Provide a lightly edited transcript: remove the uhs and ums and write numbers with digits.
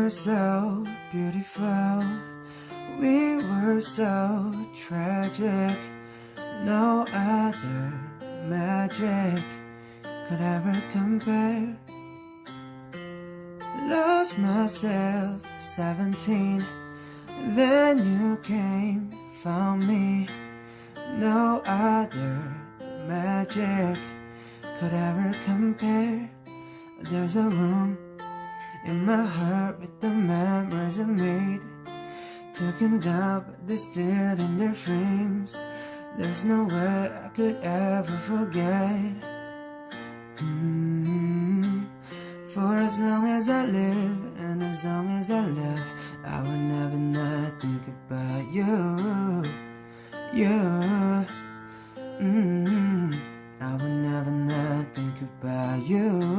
were so beautiful, we were so tragic. No other magic could ever compare. Lost myself 17, then you came, found me. No other magic could ever compare. There's a room in my heart with the memories I made. Taken down but they still in their frames. There's no way I could ever forget. For as long as I live and as long as I live, I will never not think about you. I will never not think about you.